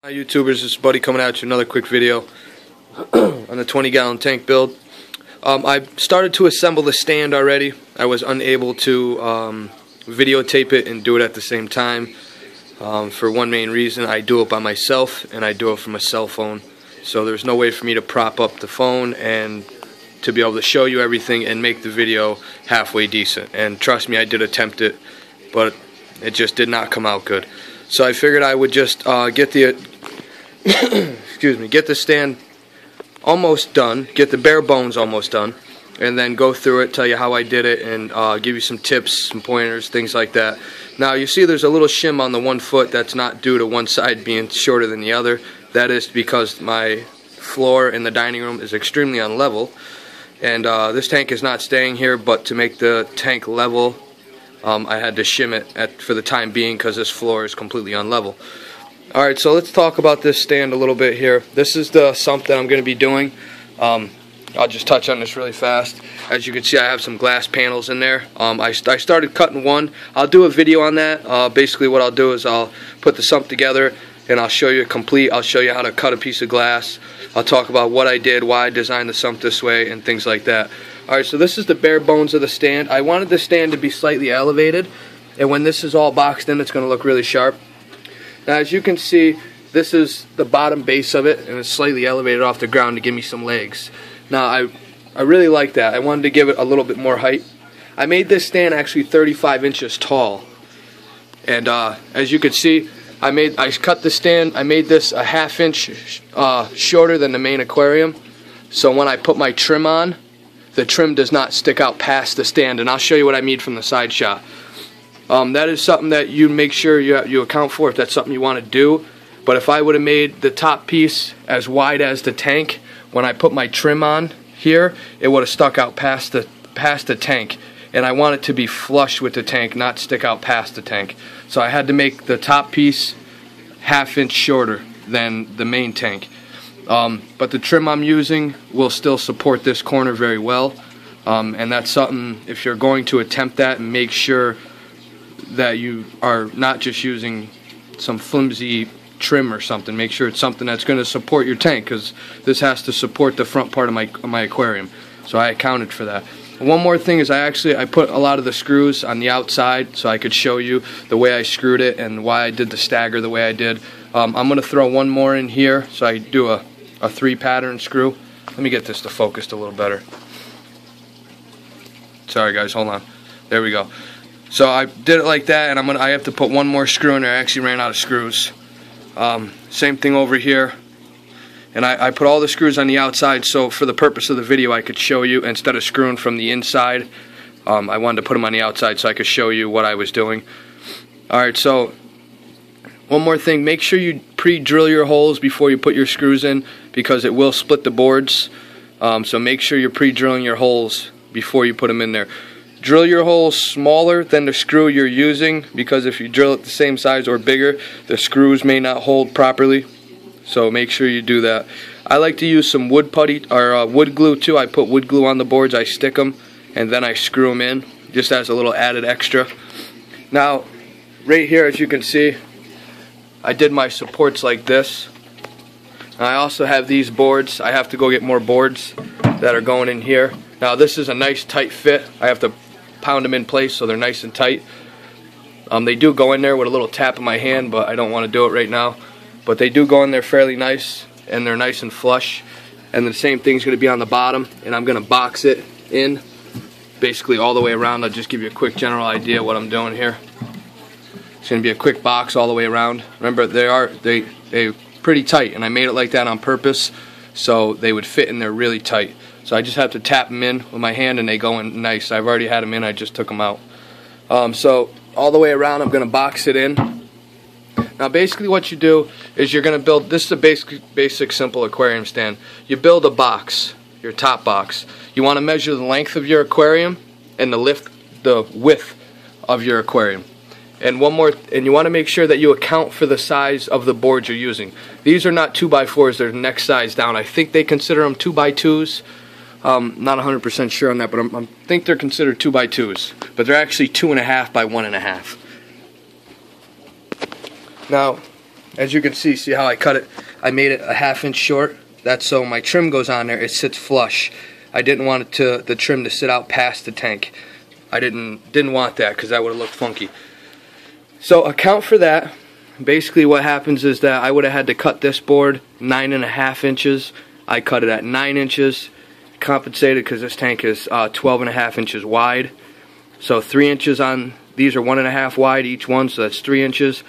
Hi YouTubers, this is Buddy coming at you another quick video on the 20-gallon tank build. I started to assemble the stand already. I was unable to videotape it and do it at the same time for one main reason. I do it by myself and I do it from a cell phone, so there's no way for me to prop up the phone and to be able to show you everything and make the video halfway decent. And trust me, I did attempt it, but it just did not come out good. So I figured I would just get the get the stand almost done, get the bare bones almost done, and then go through it, tell you how I did it, and give you some tips, some pointers, things like that. Now you see there's a little shim on the one foot. That's not due to one side being shorter than the other. That is because my floor in the dining room is extremely unlevel, and this tank is not staying here, but to make the tank level, I had to shim it for the time being because this floor is completely unlevel. Alright, so let's talk about this stand a little bit here. This is the sump that I'm going to be doing. I'll just touch on this really fast. As you can see, I have some glass panels in there. I started cutting one. I'll do a video on that. Basically what I'll do is I'll put the sump together and I'll show you complete. I'll show you how to cut a piece of glass. I'll talk about what I did, why I designed the sump this way, and things like that. Alright, so this is the bare bones of the stand. I wanted the stand to be slightly elevated, and when this is all boxed in, it's going to look really sharp. Now, as you can see, this is the bottom base of it, and it's slightly elevated off the ground to give me some legs. Now, I really like that. I wanted to give it a little bit more height. I made this stand actually 35 inches tall, and as you can see, I cut the stand. I made this a ½ inch shorter than the main aquarium, so when I put my trim on, the trim does not stick out past the stand, and I'll show you what I mean from the side shot. That is something that you make sure you account for if that's something you want to do. But if I would have made the top piece as wide as the tank, when I put my trim on here, it would have stuck out past the tank. And I want it to be flush with the tank, not stick out past the tank. So I had to make the top piece ½ inch shorter than the main tank. But the trim I'm using will still support this corner very well. And that's something, if you're going to attempt that, make sure that you are not just using some flimsy trim or something. Make sure it's something that's going to support your tank, because this has to support the front part of my aquarium. So I accounted for that. And one more thing is I put a lot of the screws on the outside so I could show you the way I screwed it and why I did the stagger the way I did. I'm going to throw one more in here, so I do a 3-pattern screw. Let me get this to focus a little better. Sorry guys, hold on. There we go. So I did it like that, and I have to put one more screw in there. I actually ran out of screws. Same thing over here. And I put all the screws on the outside, so for the purpose of the video I could show you, instead of screwing from the inside, I wanted to put them on the outside so I could show you what I was doing. Alright, so one more thing, make sure you pre-drill your holes before you put your screws in, because it will split the boards. So make sure you're pre-drilling your holes before you put them in there. Drill your holes smaller than the screw you're using, because if you drill it the same size or bigger, the screws may not hold properly. So make sure you do that. I like to use some wood putty or wood glue too. I put wood glue on the boards, I stick them, and then I screw them in, just as a little added extra. Now, right here, as you can see, I did my supports like this. And I also have these boards. I have to go get more boards that are going in here. Now this is a nice tight fit. I have to pound them in place so they're nice and tight. They do go in there with a little tap of my hand, but I don't want to do it right now. But they do go in there fairly nice, and they're nice and flush. And the same thing's going to be on the bottom, and I'm going to box it in basically all the way around. I'll just give you a quick general idea of what I'm doing here. It's going to be a quick box all the way around. Remember, they're pretty tight, and I made it like that on purpose so they would fit in there really tight. So I just have to tap them in with my hand, and they go in nice. I've already had them in, I just took them out. So all the way around, I'm going to box it in. Now basically what you do is you're going to build, this is a basic simple aquarium stand. You build a box, your top box. You want to measure the length of your aquarium and the width of your aquarium. And you want to make sure that you account for the size of the boards you're using. These are not 2x4s, they're next size down. I think they consider them 2x2s. Not 100% sure on that, but I think they're considered 2x2s. But they're actually 2.5 by 1.5. Now, as you can see how I cut it? I made it a 1/2 inch short. That's so my trim goes on there, it sits flush. I didn't want the trim to sit out past the tank. I didn't want that because that would have looked funky. So account for that. Basically what happens is that I would have had to cut this board 9.5 inches. I cut it at 9 inches, compensated because this tank is 12.5 inches wide. So 3 inches on, these are 1.5 wide each one, so that's 3 inches.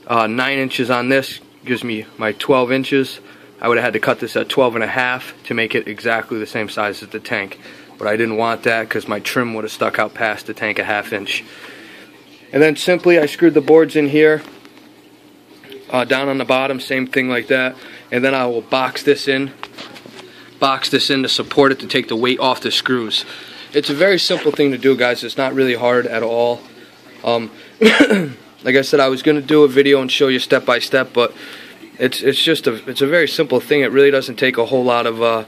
9 inches on this gives me my 12 inches. I would have had to cut this at 12.5 to make it exactly the same size as the tank. But I didn't want that because my trim would have stuck out past the tank a 1/2 inch. And then simply I screwed the boards in here, down on the bottom, same thing like that. And then I will box this in to support it, to take the weight off the screws. It's a very simple thing to do, guys. It's not really hard at all. Like I said, I was going to do a video and show you step by step, but it's a very simple thing. It really doesn't take a whole lot of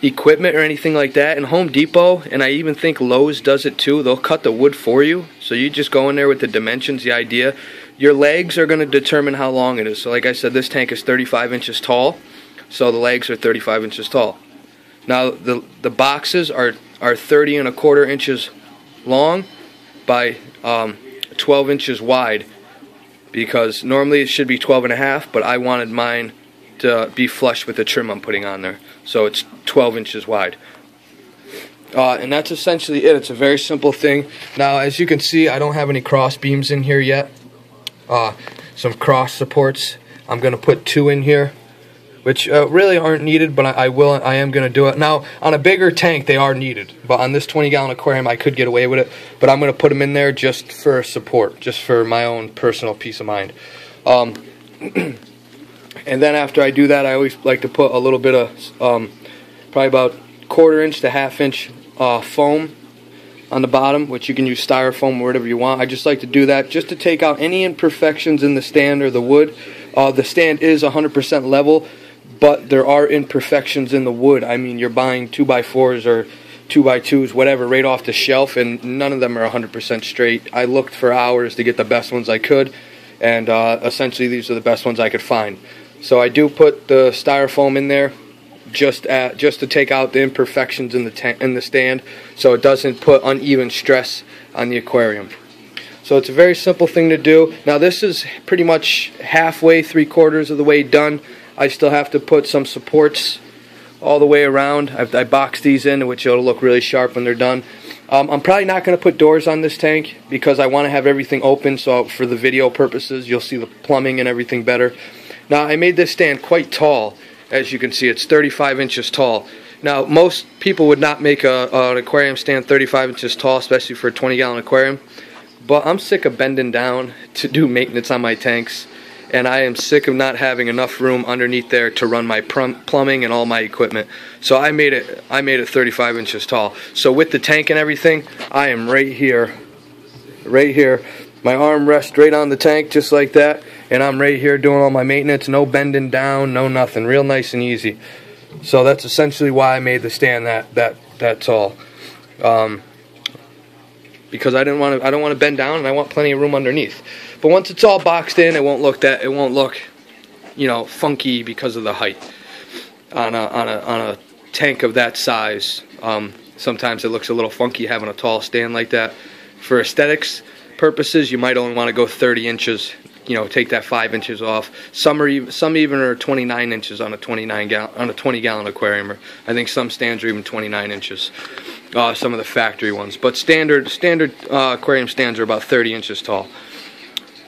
equipment or anything like that. And Home Depot, and I even think Lowe's does it too, they'll cut the wood for you. So you just go in there with the dimensions, the idea. Your legs are going to determine how long it is. So like I said, this tank is 35 inches tall, so the legs are 35 inches tall. Now the boxes are 30.25 inches long by 12 inches wide, because normally it should be 12.5, but I wanted mine to be flush with the trim I'm putting on there. So it's 12 inches wide. And that's essentially it. It's a very simple thing. Now, as you can see, I don't have any cross beams in here yet. Some cross supports. I'm going to put 2 in here, which really aren't needed, but I am going to do it. Now, on a bigger tank, they are needed. But on this 20-gallon aquarium, I could get away with it. But I'm going to put them in there just for support, just for my own personal peace of mind. And then after I do that, I always like to put a little bit of, probably about 1/4 inch to 1/2 inch foam on the bottom, which you can use styrofoam or whatever you want. I just like to do that just to take out any imperfections in the stand or the wood. The stand is 100% level, but there are imperfections in the wood. I mean, you're buying 2x4s or 2x2s, whatever, right off the shelf, and none of them are 100% straight. I looked for hours to get the best ones I could, and essentially these are the best ones I could find. So I do put the styrofoam in there just to take out the imperfections in the stand, so it doesn't put uneven stress on the aquarium. So it's a very simple thing to do. Now this is pretty much halfway, 3/4 of the way done. I still have to put some supports all the way around. I boxed these in, which it'll look really sharp when they're done. I'm probably not going to put doors on this tank because I want to have everything open, so for the video purposes you'll see the plumbing and everything better. Now I made this stand quite tall. As you can see, it's 35 inches tall. Now most people would not make an aquarium stand 35 inches tall, especially for a 20-gallon aquarium. But I'm sick of bending down to do maintenance on my tanks, and I am sick of not having enough room underneath there to run my plumbing and all my equipment. So I made it 35 inches tall. So with the tank and everything, I am right here. My arm rests right on the tank just like that, and I'm right here doing all my maintenance. No bending down, no nothing. Real nice and easy. So that's essentially why I made the stand that tall. Because I don't want to bend down, and I want plenty of room underneath. But once it's all boxed in, it won't look, you know, funky because of the height. On a tank of that size, sometimes it looks a little funky having a tall stand like that. For aesthetics purposes, you might only want to go 30 inches. You know, take that 5 inches off. Some even are 29 inches on a 20-gallon aquarium. I think some stands are even 29 inches. Some of the factory ones, but standard aquarium stands are about 30 inches tall.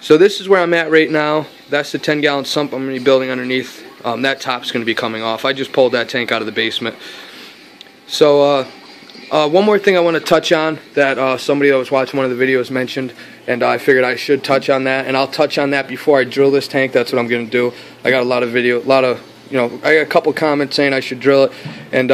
So this is where I'm at right now. That's the 10-gallon sump I'm going to be building underneath. That top's going to be coming off. I just pulled that tank out of the basement. So one more thing I want to touch on that somebody that was watching one of the videos mentioned, and I figured I should touch on that, and I'll touch on that before I drill this tank. That's what I'm going to do. I got I got a couple comments saying I should drill it, and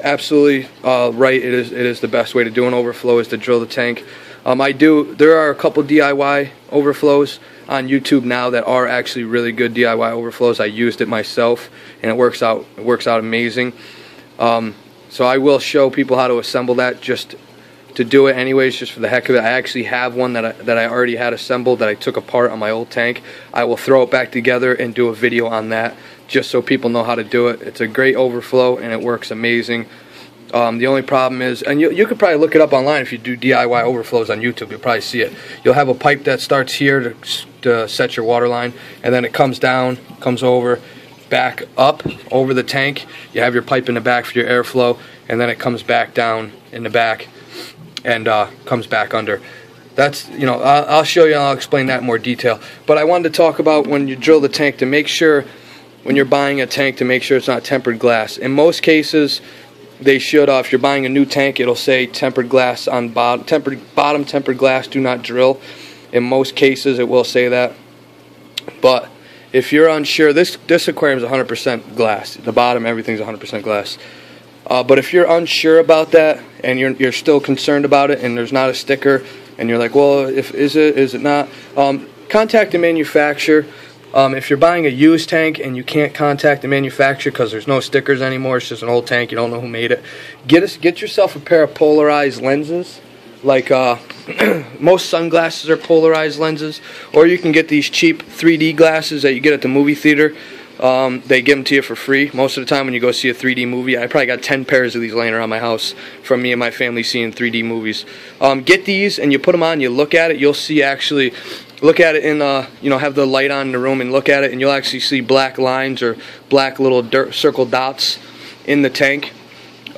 absolutely right. It is the best way to do an overflow is to drill the tank. There are a couple DIY overflows on YouTube now that are actually really good DIY overflows. I used it myself, and it works out amazing. So I will show people how to assemble that just to do it anyways, just for the heck of it. I actually have one that I already had assembled that I took apart on my old tank. I will throw it back together and do a video on that, just so people know how to do it. It's a great overflow and it works amazing. The only problem is, and you could probably look it up online if you do DIY overflows on YouTube, you'll probably see it. You'll have a pipe that starts here to set your water line, and then it comes down, comes over, back up over the tank. You have your pipe in the back for your airflow, and then it comes back down in the back and comes back under. That's, you know, I'll show you, I'll explain that in more detail. But I wanted to talk about when you drill the tank, to make sure, when you're buying a tank, to make sure it's not tempered glass. In most cases, they should, if you're buying a new tank, it'll say tempered glass on bottom, tempered glass, do not drill. In most cases, it will say that. But if you're unsure, this aquarium is 100% glass. The bottom, everything's 100% glass. But if you're unsure about that, and you're still concerned about it, and there's not a sticker, and you're like, well, is it not? Contact the manufacturer. If you're buying a used tank and you can't contact the manufacturer because there's no stickers anymore, it's just an old tank, you don't know who made it, get yourself a pair of polarized lenses. Like most sunglasses are polarized lenses, or you can get these cheap 3D glasses that you get at the movie theater. They give them to you for free. Most of the time when you go see a 3D movie, I probably got 10 pairs of these laying around my house from me and my family seeing 3D movies. Get these and you put them on, you look at it, you'll see actually, look at it in, you know, have the light on in the room and look at it, and you'll actually see black lines or black little circle dots in the tank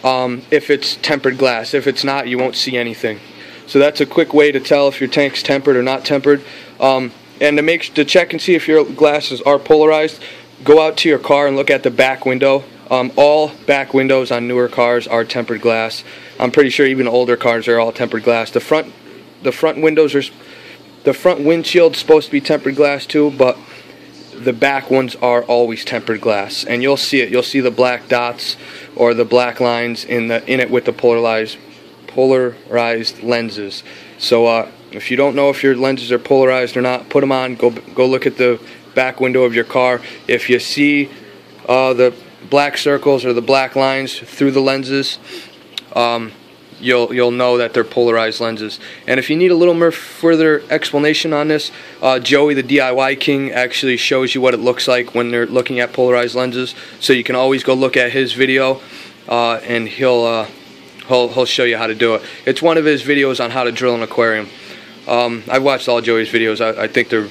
if it's tempered glass. If it's not, you won't see anything. So that's a quick way to tell if your tank's tempered or not tempered. And to check and see if your glasses are polarized, go out to your car and look at the back window. All back windows on newer cars are tempered glass. I'm pretty sure even older cars are all tempered glass. The front windows are, the front windshield's supposed to be tempered glass too, but the back ones are always tempered glass. And you'll see it. You'll see the black dots or the black lines in it with the polarized lenses. So if you don't know if your lenses are polarized or not, put them on. Go look at the back window of your car. If you see the black circles or the black lines through the lenses, you'll know that they're polarized lenses. And if you need a little more further explanation on this, Joey the DIY King actually shows you what it looks like when they're looking at polarized lenses. So you can always go look at his video, and he'll show you how to do it. It's one of his videos on how to drill an aquarium. I've watched all Joey's videos. I think they're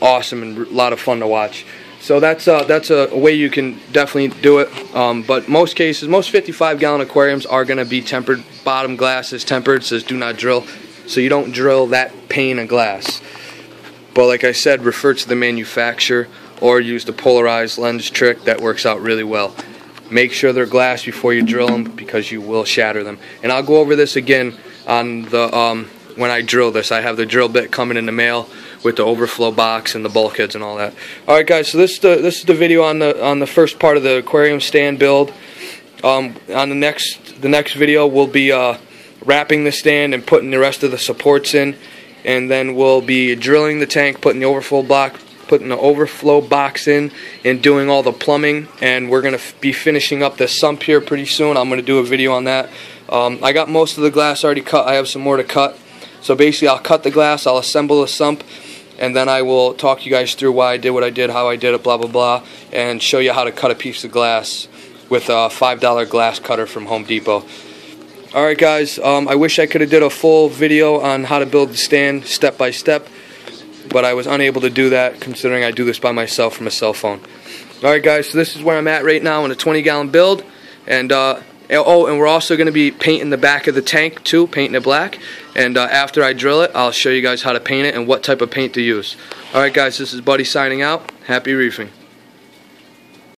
awesome and a lot of fun to watch. So that's a way you can definitely do it. But most cases, most 55-gallon aquariums are going to be tempered. Bottom glass is tempered, says do not drill. So you don't drill that pane of glass. But like I said, refer to the manufacturer or use the polarized lens trick. That works out really well. Make sure they're glass before you drill them, because you will shatter them. And I'll go over this again on the when I drill this. I have the drill bit coming in the mail with the overflow box and the bulkheads and all that. All right, guys. So this is the video on the first part of the aquarium stand build. On the next video, we'll be wrapping the stand and putting the rest of the supports in, and then we'll be drilling the tank, putting the overflow box in, and doing all the plumbing. And we're going to be finishing up the sump here pretty soon. I'm going to do a video on that. I got most of the glass already cut. I have some more to cut. So basically, I'll cut the glass, I'll assemble the sump, and then I will talk you guys through why I did what I did, how I did it, blah, blah, blah, and show you how to cut a piece of glass with a $5 glass cutter from Home Depot. Alright, guys, I wish I could have did a full video on how to build the stand step by step, but I was unable to do that considering I do this by myself from a cell phone. Alright, guys, so this is where I'm at right now in a 20-gallon build, and and we're also going to be painting the back of the tank too, painting it black. And after I drill it, I'll show you guys how to paint it and what type of paint to use. Alright, guys, this is Buddy signing out. Happy reefing.